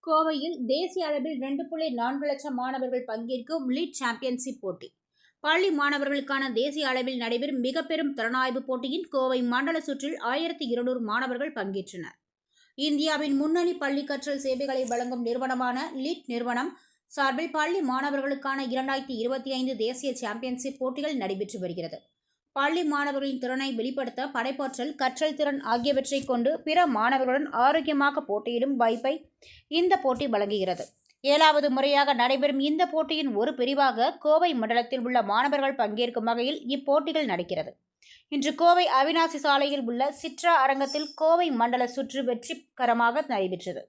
கோவையில் தேசிய அளவில் 2.4 லட்சம் மாணவர்கள் பங்கேற்கும் லீட் சாம்பியன்ஷிப் போட்டி. பள்ளி மாணவர்களுக்கான தேசிய அளவில் நடைபெறும் மிக பெரும் திறனாய்வு போட்டியின் கோவை மண்டல சுற்றில் 1200 மாணவர்கள் பங்கேற்றனர். இந்தியாவின் முன்னணி பள்ளி கற்றல் சேவைகளை வழங்கும் நிறுவனமான லீட் நிறுவனம் சார்பில் பள்ளி மாணவர்களுக்கான 2025 தேசிய சாம்பியன்ஷிப் போட்டிகள் நடைபெற்று வருகிறது. பள்ளி மாணவர்களின் திறனை வெளிப்படுத்த படைப்பாற்றல், கற்றல் திறன் ஆகியவற்றை கொண்டு பிற மாணவர்களுடன் ஆரோக்கியமாக போட்டியிடும் வாய்ப்பை இந்த போட்டி வழங்குகிறது. 7வது முறையாக நடைபெறும் இந்த போட்டியின் ஒரு பிரிவாக கோவை மண்டலத்தில் உள்ள மாணவர்கள் பங்கேற்கும் வகையில் இப்போட்டிகள் நடக்கிறது. இன்று கோவை அவிநாசி சாலையில் உள்ள சிட்ரா அரங்கத்தில் கோவை மண்டல சுற்று வெற்றிகரமாக நடைபெற்றது.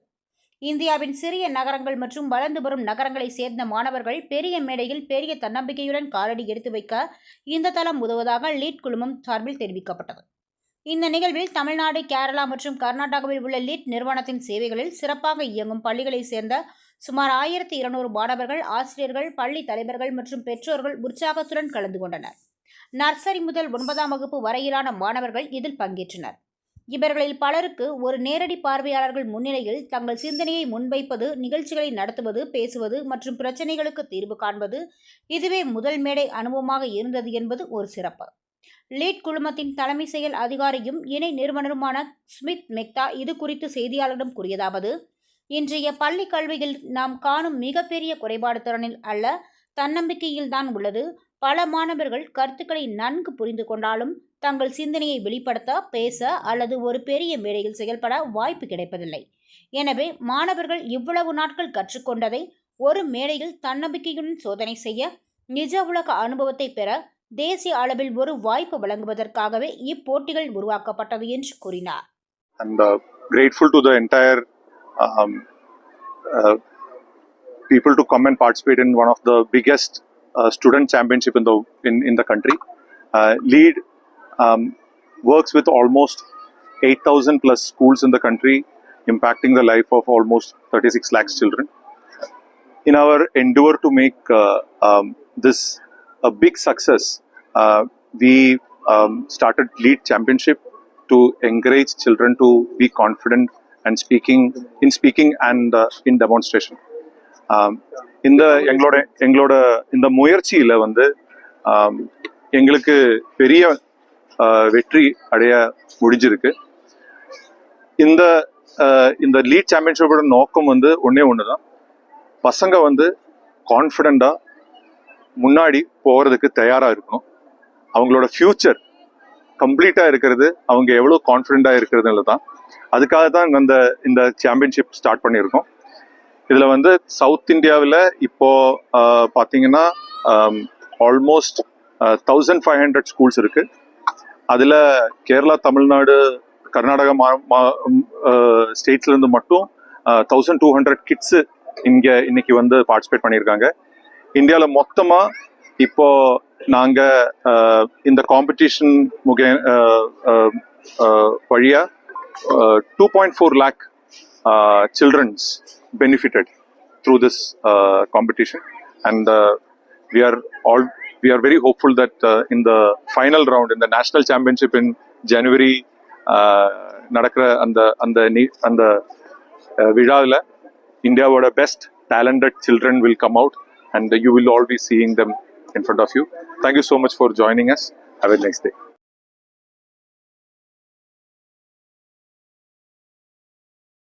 இந்தியாவின் சிறிய நகரங்கள் மற்றும் வளர்ந்து வரும் நகரங்களை சேர்ந்த மாணவர்கள் பெரிய மேடையில் பெரிய தன்னம்பிக்கையுடன் காலடி எடுத்து வைக்க இந்த தளம் உதவுவதாக லீட் குழுமம் சார்பில் தெரிவிக்கப்பட்டது. இந்த நிகழ்வில் தமிழ்நாடு, கேரளா மற்றும் கர்நாடகாவில் உள்ள லீட் நிறுவனத்தின் சேவைகளில் சிறப்பாக இயங்கும் பள்ளிகளை சேர்ந்த சுமார் 1200 மாணவர்கள், ஆசிரியர்கள், பள்ளி தலைவர்கள் மற்றும் பெற்றோர்கள் உற்சாகத்துடன் கலந்து கொண்டனர். நர்சரி முதல் 9ஆம் வகுப்பு வரையிலான மாணவர்கள் இதில் பங்கேற்றனர். இவர்களில் பலருக்கு ஒரு நேரடி பார்வையாளர்கள் முன்னிலையில் தங்கள் சிந்தனையை முன்வைப்பது, நிகழ்ச்சிகளை நடத்துவது, பேசுவது மற்றும் பிரச்சனைகளுக்கு தீர்வு காண்பது இதுவே முதல் மேடை அனுபவமாக இருந்தது என்பது ஒரு சிறப்பு. லீட் குழுமத்தின் தலைமை செயல் அதிகாரியும் இணை நிறுவனருமான ஸ்மித் மெக்தா இது குறித்து செய்தியாளர்களிடம் கூறியதாவது: இன்றைய பள்ளி கல்வியில் நாம் காணும் மிகப்பெரிய குறைபாடு திறனில் அல்ல, தன்னம்பிக்கையில் தான் உள்ளது. பல மாணவர்கள் கருத்துக்களை நன்கு புரிந்து கொண்டாலும் தங்கள் சிந்தனையை வெளிப்படுத்த, பேச அல்லது ஒரு பெரிய மேடையில் செயல்பட வாய்ப்பு கிடைப்பதில்லை. எனவே மாணவர்கள் இவ்வளவு நாட்கள் கற்றுக்கொண்டதை ஒரு மேடையில் தன்னம்பிக்கையுடன் சோதனை செய்ய, நிஜ உலக அனுபவத்தை பெற தேசிய அளவில் ஒரு வாய்ப்பு வழங்குவதற்காகவே இப்போட்டிகள் உருவாக்கப்பட்டது என்று கூறினார். Grateful to the entire people to come and participate in one of the biggest student championship in the country. Lead works with almost 8,000 plus schools in the country, impacting the life of almost 36 lakhs children. In our endeavor to make this a big success, we started Lead Championship to encourage children to be confident and speaking and in demonstration. இந்த எங்களோட இந்த முயற்சியில் எங்களுக்கு பெரிய வெற்றி அடைய முடிஞ்சிருக்கு. இந்த லீட் சாம்பியன்ஷிப்போட நோக்கம் ஒன்னே ஒண்ணுதான். பசங்க கான்ஃபிடென்ட்டா முன்னாடி போகிறதுக்கு தயாரா இருக்கணும். அவங்களோட ஃபியூச்சர் கம்ப்ளீட்டா இருக்கிறது அவங்க எவ்வளவு கான்ஃபிடென்ட்டா இருக்கிறதுல தான். அதுக்காக தான் இந்த சாம்பியன்ஷிப் ஸ்டார்ட் பண்ணியிருக்கோம். இதுல சவுத் இந்தியாவில் இப்போ பார்த்தீங்கன்னா ஆல்மோஸ்ட் 1500 ஸ்கூல்ஸ் இருக்கு. அதுல கேரளா, தமிழ்நாடு, கர்நாடகா ஸ்டேட்ஸ்ல இருந்து மட்டும் 1200 கிட்ஸ் இன்னைக்கு பார்ட்டிசிபேட் பண்ணியிருக்காங்க. இந்தியாவில் மொத்தமா இப்போ நாங்க இந்த காம்படிஷன் வழியா 2.4 lakh children's benefited through this competition, and we are very hopeful that in the final round, in the national championship in January, நடக்கிற அந்த விழாவில் இந்தியாவோட best talented children will come out, and you will all be seeing them in front of you. Thank you so much for joining us. Have a nice day.